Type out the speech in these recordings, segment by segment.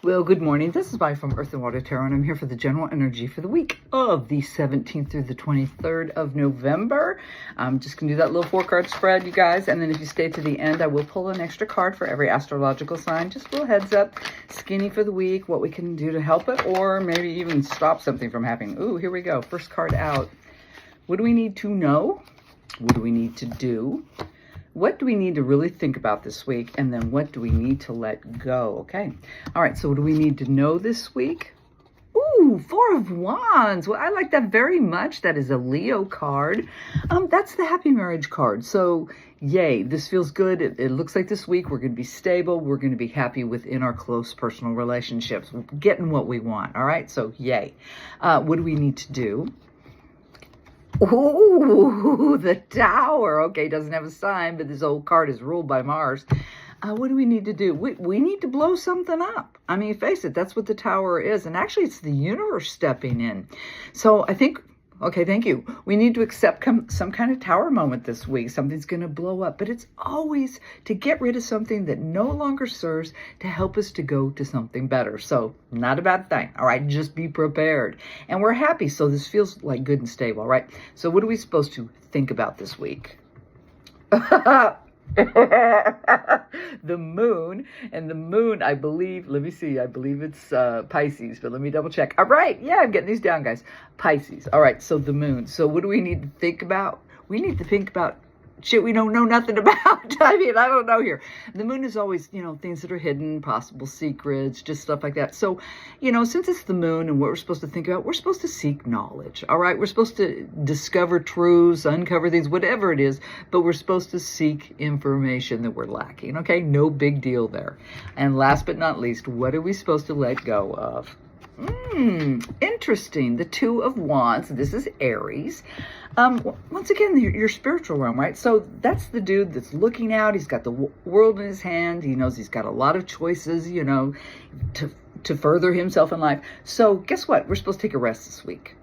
Well, good morning. This is Bobbi from Earth and Water Tarot, and I'm here for the general energy for the week of the 17th through the 23rd of November. I'm just going to do that little 4-card spread, you guys, and then if you stay to the end, I will pull an extra card for every astrological sign. Just a little heads up, skinny for the week, what we can do to help it, or maybe even stop something from happening. Ooh, here we go. First card out. What do we need to know? What do we need to do? What do we need to really think about this week? And then what do we need to let go? Okay. All right. So what do we need to know this week? Ooh, 4 of Wands. Well, I like that very much. That is a Leo card. That's the happy marriage card. So yay, this feels good. It looks like this week we're going to be stable. We're going to be happy within our close personal relationships. We're getting what we want. All right. So yay. What do we need to do? Ooh, the Tower. Okay, doesn't have a sign, but this old card is ruled by Mars. What do we need to do? We need to blow something up. I mean, face it, that's what the Tower is. And actually, it's the universe stepping in. So I think, okay, thank you. We need to accept some kind of Tower moment this week. Something's going to blow up. But it's always to get rid of something that no longer serves to help us to go to something better. So not a bad thing. All right, just be prepared. And we're happy. So this feels like good and stable, right? So what are we supposed to think about this week? The moon, and the moon, I believe, let me see, I believe it's Pisces, but let me double check. All right, yeah, I'm getting these down, guys. Pisces. All right, so the moon. So what do we need to think about? We need to think about shit we don't know nothing about. I mean, I don't know here. The moon is always, things that are hidden, possible secrets, just stuff like that. So, since it's the moon and what we're supposed to think about, we're supposed to seek knowledge. All right. We're supposed to discover truths, uncover things, whatever it is, but we're supposed to seek information that we're lacking. Okay. No big deal there. And last but not least, what are we supposed to let go of? Interesting. The 2 of Wands. This is Aries. Once again, your spiritual realm, right? So that's the dude that's looking out. He's got the world in his hand. He knows he's got a lot of choices, to further himself in life. So guess what? We're supposed to take a rest this week,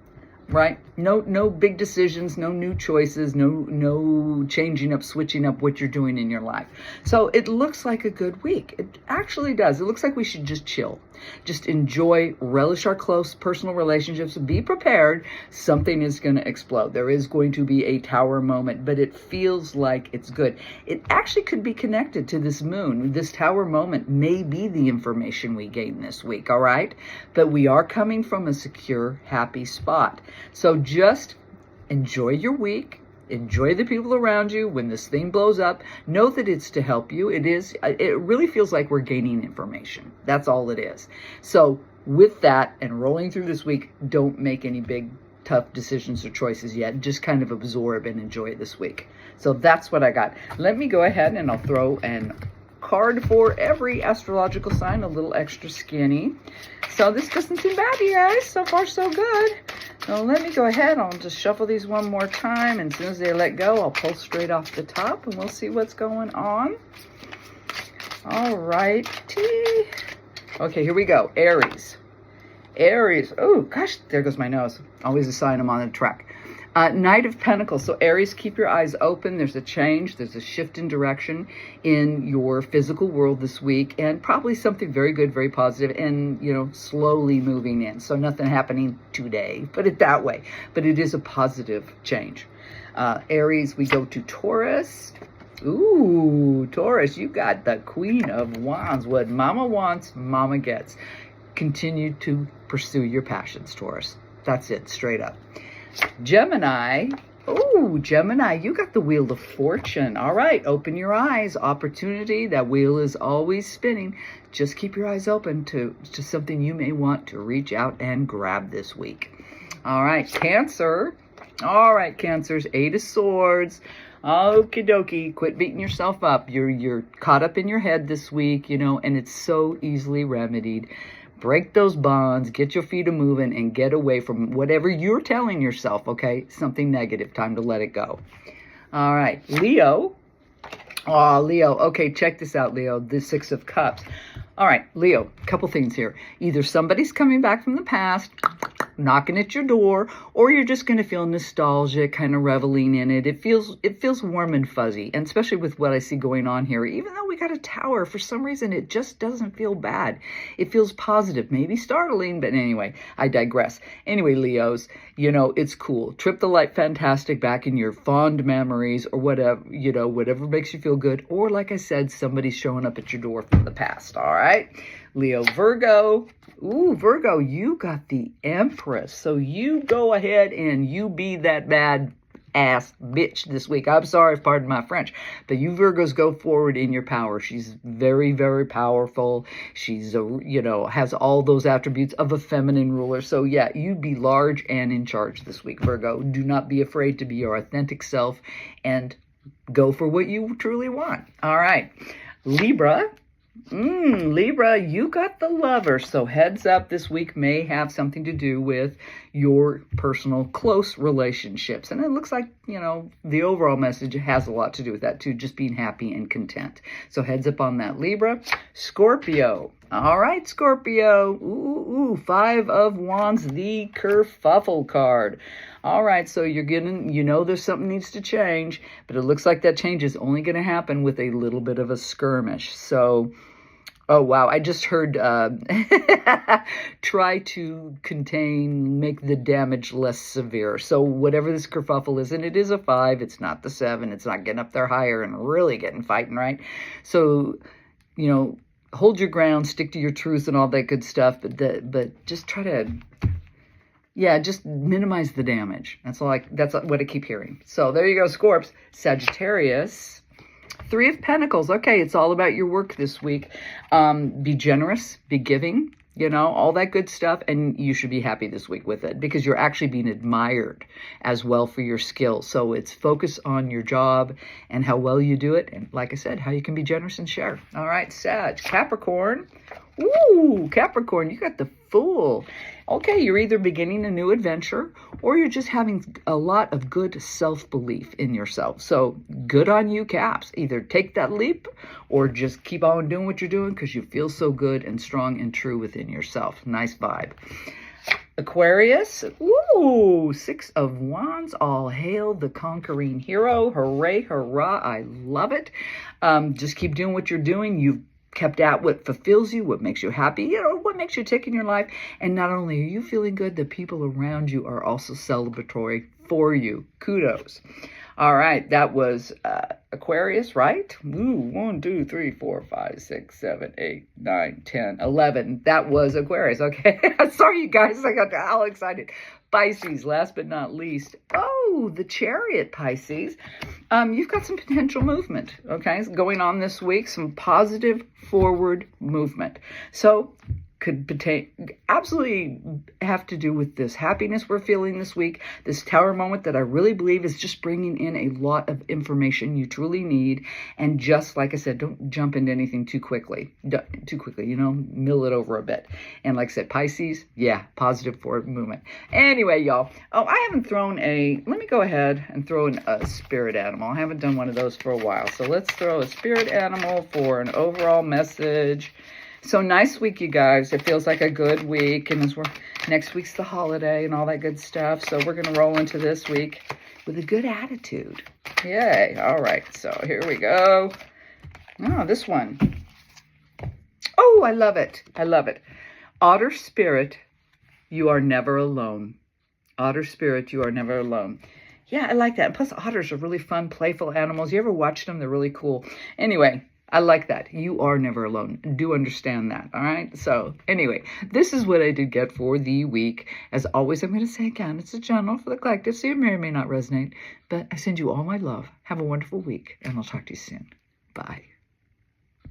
right? No big decisions, no new choices, no changing up, switching up what you're doing in your life. So it looks like a good week. It actually does. It looks like we should just chill. Just enjoy, relish our close personal relationships, be prepared. Something is going to explode. There is going to be a Tower moment, but it feels like it's good. It actually could be connected to this moon. This Tower moment may be the information we gain this week, all right? But we are coming from a secure, happy spot. So just enjoy your week. Enjoy the people around you. When this thing blows up, know that it's to help you. It really feels like we're gaining information. That's all it is. So with that and rolling through this week, don't make any big, tough decisions or choices yet. Just kind of absorb and enjoy this week. So that's what I got. Let me go ahead and I'll throw an card for every astrological sign, a little extra skinny. So this doesn't seem bad, you guys. So far, so good. So let me go ahead. I'll just shuffle these one more time. And as soon as they let go, I'll pull straight off the top and we'll see what's going on. All right. Okay, here we go. Aries. Aries. Oh, gosh, there goes my nose. Always a sign I'm on the track. Knight of Pentacles. So Aries, keep your eyes open. There's a change. There's a shift in direction in your physical world this week, and probably something very good, very positive, and, slowly moving in. So nothing happening today, put it that way. But it is a positive change. Aries, we go to Taurus. Ooh, Taurus, you got the Queen of Wands. What Mama wants, Mama gets. Continue to pursue your passions, Taurus. That's it, straight up. Gemini. Oh, Gemini, you got the Wheel of Fortune. All right, open your eyes. Opportunity. That wheel is always spinning. Just keep your eyes open to something you may want to reach out and grab this week. All right, Cancer. All right, Cancers. 8 of Swords. Okie dokie. Quit beating yourself up. You're caught up in your head this week, and it's so easily remedied. Break those bonds, get your feet moving, and get away from whatever you're telling yourself, okay? Something negative. Time to let it go. All right. Leo. Oh, Leo. Okay, check this out, Leo. The 6 of Cups. All right, Leo, a couple things here. Either somebody's coming back from the past, knocking at your door, or you're just going to feel nostalgic, kind of reveling in it. It feels warm and fuzzy, and especially with what I see going on here. Even though we got a tower, for some reason, it just doesn't feel bad. It feels positive, maybe startling, but anyway, I digress. Anyway, Leos, it's cool. Trip the light fantastic back in your fond memories or whatever, whatever makes you feel good. Or like I said, somebody's showing up at your door from the past, all right? Leo, Virgo. Ooh, Virgo, you got the Empress. So you go ahead and you be that bad ass bitch this week. I'm sorry, pardon my French, but you Virgos go forward in your power. She's very, very powerful. She's has all those attributes of a feminine ruler. So yeah, you be large and in charge this week, Virgo. Do not be afraid to be your authentic self and go for what you truly want. All right, Libra. Libra, you got the Lover. So heads up, this week may have something to do with your personal close relationships. And it looks like, the overall message has a lot to do with that too, just being happy and content. So heads up on that, Libra. Scorpio. All right, Scorpio. Ooh, 5 of Wands, the kerfuffle card. All right, so you're getting, there's something needs to change, but it looks like that change is only going to happen with a little bit of a skirmish. So, oh, wow, I just heard try to contain, make the damage less severe. So whatever this kerfuffle is, and it is a 5, it's not the 7, it's not getting up there higher and really getting fighting, right? So, hold your ground, stick to your truth and all that good stuff, but just try to... just minimize the damage. That's what I keep hearing. So there you go, Scorps. Sagittarius, 3 of Pentacles. Okay, it's all about your work this week. Be generous, be giving, all that good stuff. And you should be happy this week with it because you're actually being admired as well for your skills. So it's focus on your job and how well you do it. And like I said, how you can be generous and share. All right, Sag. Capricorn. Ooh, Capricorn, you got the Fool. Okay, you're either beginning a new adventure or you're just having a lot of good self-belief in yourself. So good on you, Caps. Either take that leap or just keep on doing what you're doing because you feel so good and strong and true within yourself. Nice vibe. Aquarius, ooh, 6 of Wands, all hail the conquering hero. Hooray, hurrah, I love it. Just keep doing what you're doing. You've kept at what fulfills you, what makes you happy, what makes you tick in your life. And not only are you feeling good, the people around you are also celebratory for you. Kudos. All right, that was Aquarius, right? Ooh, 1, 2, 3, 4, 5, 6, 7, 8, 9, 10, 11. That was Aquarius, okay? Sorry, you guys, I got all excited. Pisces, last but not least. Oh, the Chariot, Pisces. You've got some potential movement, okay, going on this week, some positive forward movement. So could absolutely have to do with this happiness we're feeling this week, this tower moment that I really believe is just bringing in a lot of information you truly need. And just like I said, don't jump into anything too quickly, mill it over a bit. And like I said, Pisces, yeah, positive forward movement. Anyway, y'all, I haven't thrown let me go ahead and throw in a spirit animal. I haven't done one of those for a while. So let's throw a spirit animal for an overall message. So nice week, you guys. It feels like a good week. And next week's the holiday and all that good stuff. So we're going to roll into this week with a good attitude. Yay. All right. So here we go. Oh, this one. Oh, I love it. I love it. Otter spirit, you are never alone. Otter spirit, you are never alone. Yeah, I like that. And plus, otters are really fun, playful animals. You ever watch them? They're really cool. Anyway, I like that. You are never alone. Do understand that, all right? So anyway, this is what I did get for the week. As always, I'm going to say again, it's a general for the collective, so you may or may not resonate, but I send you all my love. Have a wonderful week, and I'll talk to you soon. Bye.